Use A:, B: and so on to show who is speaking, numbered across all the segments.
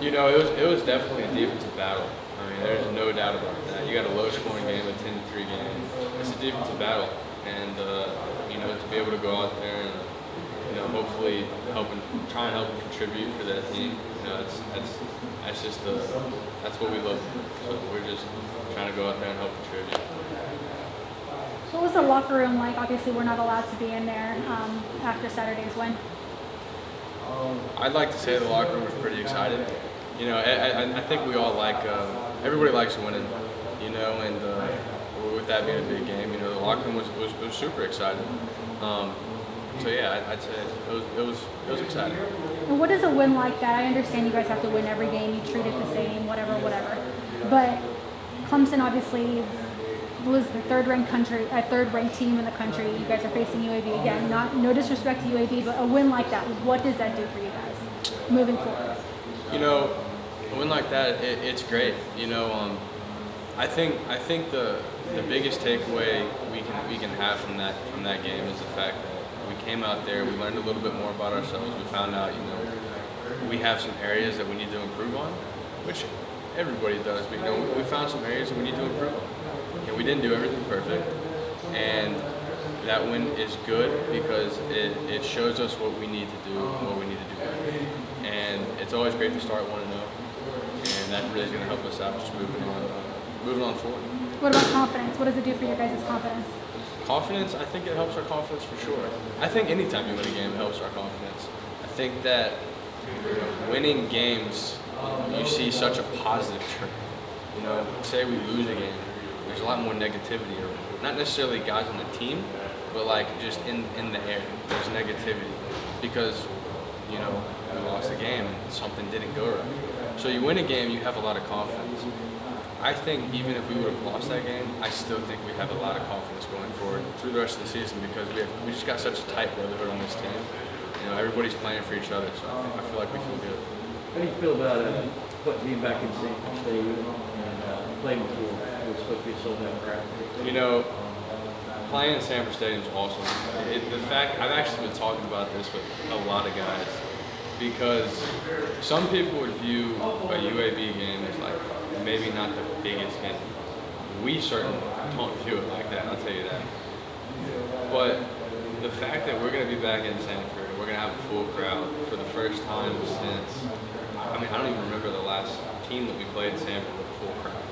A: It was definitely a defensive battle. I mean, there's no doubt about that. You got a low-scoring game, a 10-3 game. It's a defensive battle, and to be able to go out there and hopefully try and help and contribute for that team. That's what we love. So we're just trying to go out there and help contribute.
B: What was the locker room like? Obviously, we're not allowed to be in there after Saturday's win.
A: I'd like to say the locker room was pretty excited. I think we all everybody likes winning, and with that being a big game, the locker room was super excited. So yeah, I'd say it was exciting.
B: And what is a win like that? I understand you guys have to win every game, you treat it the same, whatever. But Clemson obviously was the third-ranked team in the country. You guys are facing UAB again. No disrespect to UAB, but a win like that, what does that do for you guys moving forward?
A: A win like that, it's great. I think the biggest takeaway we can have from that game is the fact that we came out there, we learned a little bit more about ourselves. We found out, we have some areas that we need to improve on, which everybody does. But we found some areas that we need to improve on. We didn't do everything perfect, and that win is good because it shows us what we need to do and what we need to do better. And it's always great to start 1-0, and that really is going to help us out just moving on forward.
B: What about confidence? What does it do for your guys' confidence?
A: Confidence, I think it helps our confidence for sure. I think anytime you win a game, it helps our confidence. I think that winning games, you see such a positive trend. Say we lose a game, there's a lot more negativity around. Not necessarily guys on the team, but just in the air, there's negativity because we lost a game and something didn't go right. So you win a game, you have a lot of confidence. I think even if we would have lost that game, I still think we have a lot of confidence going forward through the rest of the season because we just got such a tight brotherhood on this team. Everybody's playing for each other, so I feel like we feel good.
C: How do you feel about being back in Sanford Stadium and playing before it was supposed to be a sold-out crowd?
A: Playing in Sanford Stadium is awesome. I've actually been talking about this with a lot of guys because some people would view a UAB game as maybe not the biggest game. We certainly don't view it like that, I'll tell you that. But the fact that we're going to be back in Sanford, we're going to have a full crowd for the first time since, I don't even remember the last team that we played in Sanford with a full crowd.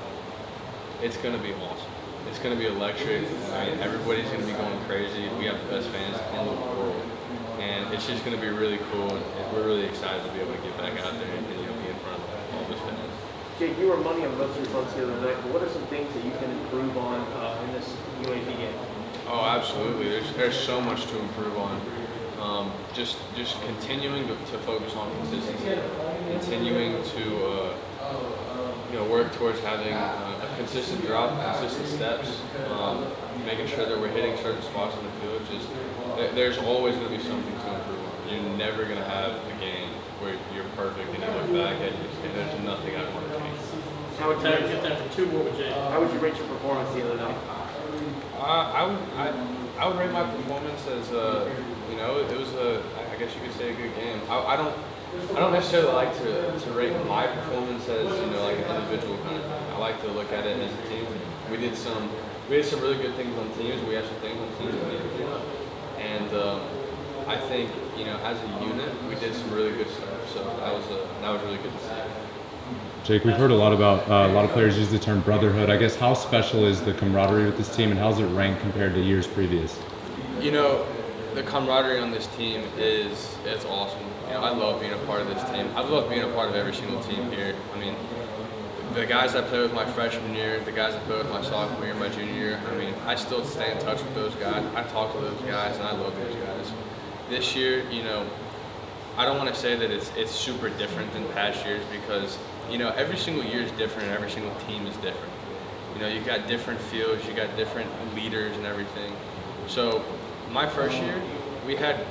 A: It's going to be awesome. It's going to be electric. Everybody's going to be going crazy. We have the best fans in the world. And it's just going to be really cool. And we're really excited to be able to get back out there and be in front of all those fans.
D: Jake, you were money on most results the other night, but what are some things that you can improve on in this UAB game?
A: Oh, absolutely. There's so much to improve on. Just continuing to focus on consistency, continuing to work towards having a consistent drop, consistent steps, making sure that we're hitting certain spots on the field. There's always going to be something to improve on. You're never going to have a game where you're perfect and you look back and there's nothing I want to change.
D: How would you get that for 2 more with Jake? How would you rate your performance the other night?
A: I would rate my performance as it was I guess you could say a good game. I don't necessarily like to rate my performance as like an individual kind of thing. I like to look at it as a team. We did some really good things on teams. We had some things on teams that we didn't do. And I think as a unit we did some really good stuff. So that was really good to see.
E: Jake, we've heard a lot about a lot of players use the term brotherhood. I guess how special is the camaraderie with this team, and how's it rank compared to years previous?
A: The camaraderie on this team it's awesome. I love being a part of this team. I've loved being a part of every single team here. The guys I played with my freshman year, the guys I played with my sophomore year, my junior year, I still stay in touch with those guys. I talk to those guys, and I love those guys. This year, I don't want to say that it's super different than past years because, every single year is different and every single team is different. You've got different fields, you got different leaders and everything. So my first year, we had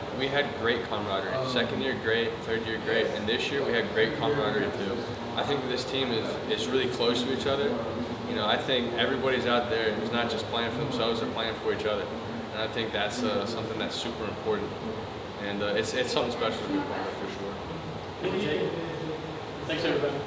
A: great camaraderie. Second year, great. Third year, great. And this year, we had great camaraderie too. I think that this team is really close to each other. I think everybody's out there who's not just playing for themselves, they're playing for each other. And I think that's something that's super important. And it's something special to be a part of for sure.
D: Thanks, everybody.